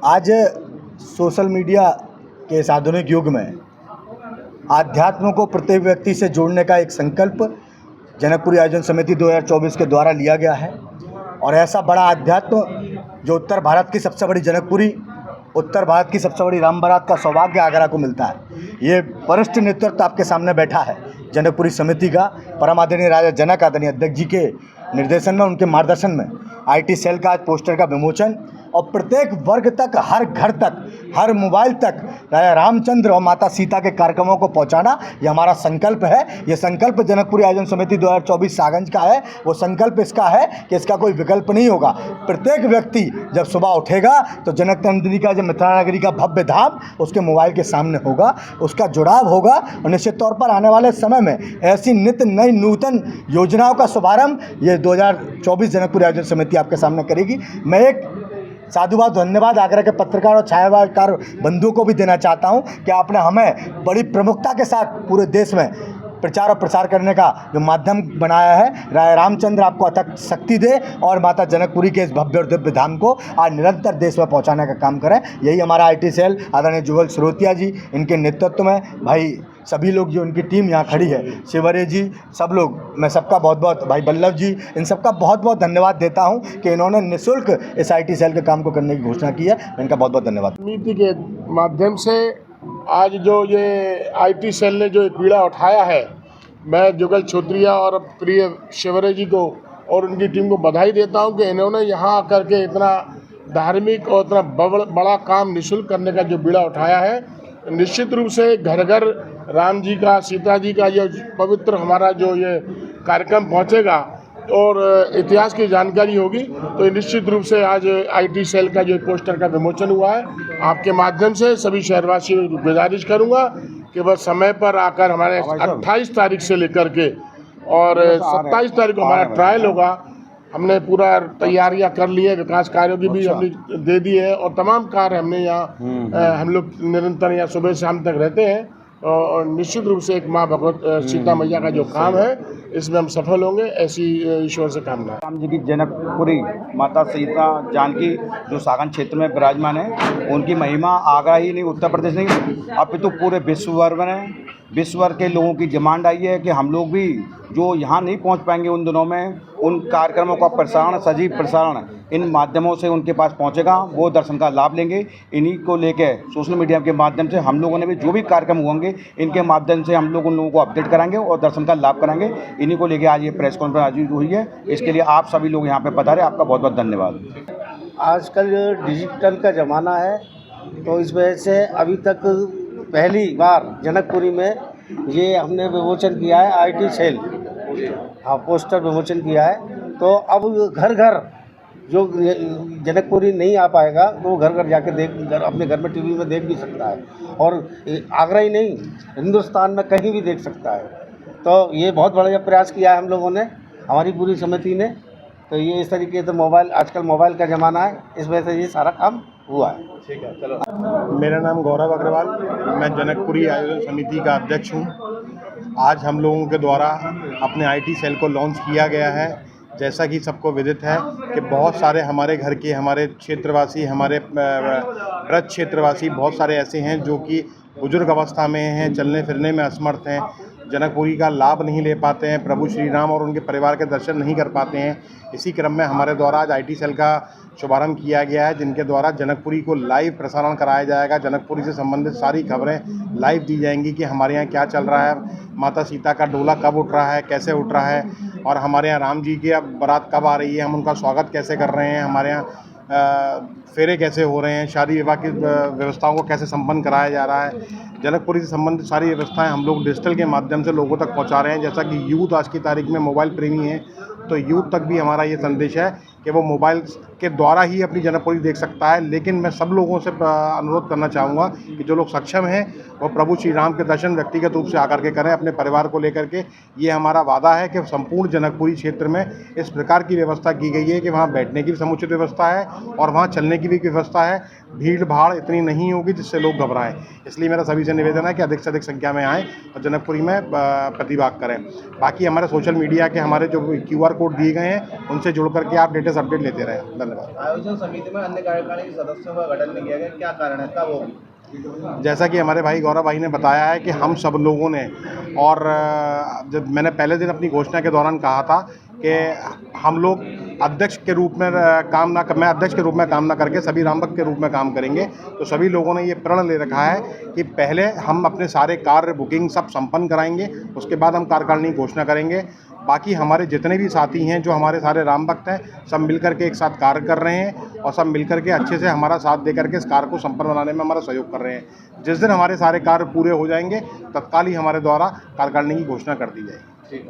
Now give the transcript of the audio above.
आज social media के इस आधुनिक युग में आध्यात्म को प्रत्येक व्यक्ति से जोड़ने का एक संकल्प जनकपुरी आयोजन समिति 2024 के द्वारा लिया गया है। और ऐसा बड़ा आध्यात्म जो उत्तर भारत की सबसे बड़ी जनकपुरी, उत्तर भारत की सबसे बड़ी राम बारात का सौभाग्य आगरा को मिलता है। ये वरिष्ठ नेतृत्व आपके सामने बैठा है जनकपुरी समिति का, परम आदरणीय राजा जनक आदरणीय अध्यक्ष जी के निर्देशन में, उनके मार्गदर्शन में आईटी सेल का आज पोस्टर का विमोचन और प्रत्येक वर्ग तक, हर घर तक, हर मोबाइल तक राजा रामचंद्र और माता सीता के कार्यक्रमों को पहुंचाना, ये हमारा संकल्प है। ये संकल्प जनकपुरी आयोजन समिति 2024 सागंज का है। वो संकल्प इसका है कि इसका कोई विकल्प नहीं होगा। प्रत्येक व्यक्ति जब सुबह उठेगा तो जनक नंदिनी का, जो मिथिला नगरी का भव्य धाम उसके मोबाइल के सामने होगा, उसका जुड़ाव होगा। और निश्चित तौर पर आने वाले समय में ऐसी नित्य नई नूतन योजनाओं का शुभारंभ ये 2024 जनकपुरी आयोजन समिति आपके सामने करेगी। मैं एक साधुवाद धन्यवाद आगरा के पत्रकार और छायावादकार बंधुओं को भी देना चाहता हूं कि आपने हमें बड़ी प्रमुखता के साथ पूरे देश में प्रचार और प्रसार करने का जो माध्यम बनाया है। राजा रामचंद्र आपको अथक शक्ति दे और माता जनकपुरी के इस भव्य और दिव्य धाम को आज निरंतर देश में पहुंचाने का काम करें। यही हमारा आईटी सेल आदरणीय जुगल स्रोतिया जी, इनके नेतृत्व में भाई सभी लोग, जो उनकी टीम यहाँ खड़ी है, शिवरे जी, सब लोग, मैं सबका बहुत बहुत, भाई बल्लभ जी, इन सबका बहुत बहुत धन्यवाद देता हूँ कि इन्होंने निःशुल्क इस आईटी सेल के काम को करने की घोषणा की है। इनका बहुत बहुत धन्यवाद। नीति के माध्यम से आज जो ये आईटी सेल ने जो एक बीड़ा उठाया है, मैं जुगल छोत्रिया और प्रिय शिवरे जी को और उनकी टीम को बधाई देता हूँ कि इन्होंने यहाँ आकर के इतना धार्मिक और इतना बड़ा काम निःशुल्क करने का जो बीड़ा उठाया है। निश्चित रूप से घर घर राम जी का, सीता जी का ये पवित्र हमारा जो ये कार्यक्रम पहुँचेगा और इतिहास की जानकारी होगी। तो निश्चित रूप से आज आईटी सेल का जो पोस्टर का विमोचन हुआ है, आपके माध्यम से सभी शहरवासियों को गुजारिश करूंगा कि बस समय पर आकर हमारे 28 तारीख से लेकर के और 27 तारीख को हमारा ट्रायल होगा। हमने पूरा तैयारियां कर ली है, विकास कार्यों की भी हमने दे दी है और तमाम कार्य हमने यहाँ हम लोग निरंतर यहाँ सुबह शाम तक रहते हैं। और निश्चित रूप से एक माँ भगवत सीता मैया का जो काम है, इसमें हम सफल होंगे, ऐसी ईश्वर से कामना है। राम जी की जनकपुरी माता सीता जानकी जो सागंज क्षेत्र में विराजमान है, उनकी महिमा आगरा ही नहीं, उत्तर प्रदेश नहीं, अब तो पूरे विश्व भर में, विश्व भर के लोगों की डिमांड आई है कि हम लोग भी जो यहाँ नहीं पहुँच पाएंगे उन दिनों में, उन कार्यक्रमों का प्रसारण, सजीव प्रसारण इन माध्यमों से उनके पास पहुँचेगा, वो दर्शन का लाभ लेंगे। इन्हीं को लेके सोशल मीडिया के माध्यम से हम लोगों ने भी जो भी कार्यक्रम होंगे, इनके माध्यम से हम लोग उन लोगों को अपडेट कराएंगे और दर्शन का लाभ कराएंगे। इन्हीं को लेके आज ये प्रेस कॉन्फ्रेंस आयोजित हुई है। इसके लिए आप सभी लोग यहाँ पे पधारे, आपका बहुत बहुत धन्यवाद। आजकल डिजिटल का ज़माना है, तो इस वजह से अभी तक पहली बार जनकपुरी में ये हमने विमोचन किया है, आईटी सेल, हाँ, पोस्टर विमोचन किया है। तो अब घर घर जो जनकपुरी नहीं आ पाएगा तो वो घर घर जाके अपने घर में टीवी में देख भी सकता है और आगरा ही नहीं, हिंदुस्तान में कहीं भी देख सकता है। तो ये बहुत बड़ा प्रयास किया है हम लोगों ने, हमारी पूरी समिति ने। तो ये इस तरीके से मोबाइल, आजकल मोबाइल का ज़माना है, इस वजह से ये सारा काम हुआ है। ठीक है, चलो। मेरा नाम गौरव अग्रवाल, मैं जनकपुरी आयोजन समिति का अध्यक्ष हूँ। आज हम लोगों के द्वारा अपने आईटी सेल को लॉन्च किया गया है। जैसा कि सबको विदित है कि बहुत सारे हमारे घर के, हमारे क्षेत्रवासी, हमारे ब्रज क्षेत्रवासी बहुत सारे ऐसे हैं जो कि बुजुर्ग अवस्था में हैं, चलने फिरने में असमर्थ हैं, जनकपुरी का लाभ नहीं ले पाते हैं, प्रभु श्री राम और उनके परिवार के दर्शन नहीं कर पाते हैं। इसी क्रम में हमारे द्वारा आज आईटी सेल का शुभारंभ किया गया है, जिनके द्वारा जनकपुरी को लाइव प्रसारण कराया जाएगा। जनकपुरी से संबंधित सारी खबरें लाइव दी जाएंगी कि हमारे यहाँ क्या चल रहा है, माता सीता का डोला कब उठ रहा है, कैसे उठ रहा है, और हमारे यहाँ राम जी की अब बारात कब आ रही है, हम उनका स्वागत कैसे कर रहे हैं, हमारे यहाँ फेरे कैसे हो रहे हैं, शादी विवाह की व्यवस्थाओं को कैसे संपन्न कराया जा रहा है। जनकपुरी से संबंधित सारी व्यवस्थाएं हम लोग डिजिटल के माध्यम से लोगों तक पहुंचा रहे हैं। जैसा कि यूथ आज की तारीख में मोबाइल प्रेमी है, तो यूथ तक भी हमारा ये संदेश है कि वो मोबाइल के द्वारा ही अपनी जनकपुरी देख सकता है। लेकिन मैं सब लोगों से अनुरोध करना चाहूँगा कि जो लोग सक्षम हैं वो प्रभु श्री राम के दर्शन व्यक्तिगत रूप से आकर के करें, अपने परिवार को लेकर के। ये हमारा वादा है कि संपूर्ण जनकपुरी क्षेत्र में इस प्रकार की व्यवस्था की गई है कि वहाँ बैठने की भी समुचित व्यवस्था है और वहाँ चलने की भी व्यवस्था है। भीड़ भाड़ इतनी नहीं होगी जिससे लोग घबराएं। इसलिए मेरा सभी से निवेदन है कि अधिक से अधिक संख्या में आएँ और जनकपुरी में प्रतिभाग करें। बाकी हमारे सोशल मीडिया के हमारे जो QR कोड दिए गए हैं, उनसे जुड़ करके आप डेटा लेटेस्ट अपडेट लेते रहें। धन्यवाद। आयोजन समिति में अन्य कार्यकारिणी सदस्यों का गठन नहीं किया गया, क्या कारण है, कब होगी? जैसा कि हमारे भाई गौरव भाई ने बताया है कि हम सब लोगों ने, और जब मैंने पहले दिन अपनी घोषणा के दौरान कहा था कि हम लोग अध्यक्ष के रूप में मैं अध्यक्ष के रूप में काम ना करके सभी रामभक्त के रूप में काम करेंगे। तो सभी लोगों ने ये प्रण ले रखा है कि पहले हम अपने सारे कार्य बुकिंग सब संपन्न कराएंगे, उसके बाद हम कार्यकारिणी की घोषणा करेंगे। बाकी हमारे जितने भी साथी हैं, जो हमारे सारे राम भक्त हैं, सब मिलकर के एक साथ कार्य कर रहे हैं और सब मिलकर के अच्छे से हमारा साथ दे करके इस कार्य को संपन्न बनाने में हमारा सहयोग कर रहे हैं। जिस दिन हमारे सारे कार्य पूरे हो जाएंगे, तत्काल ही हमारे द्वारा कार्यकारिणी की घोषणा कर दी जाएगी।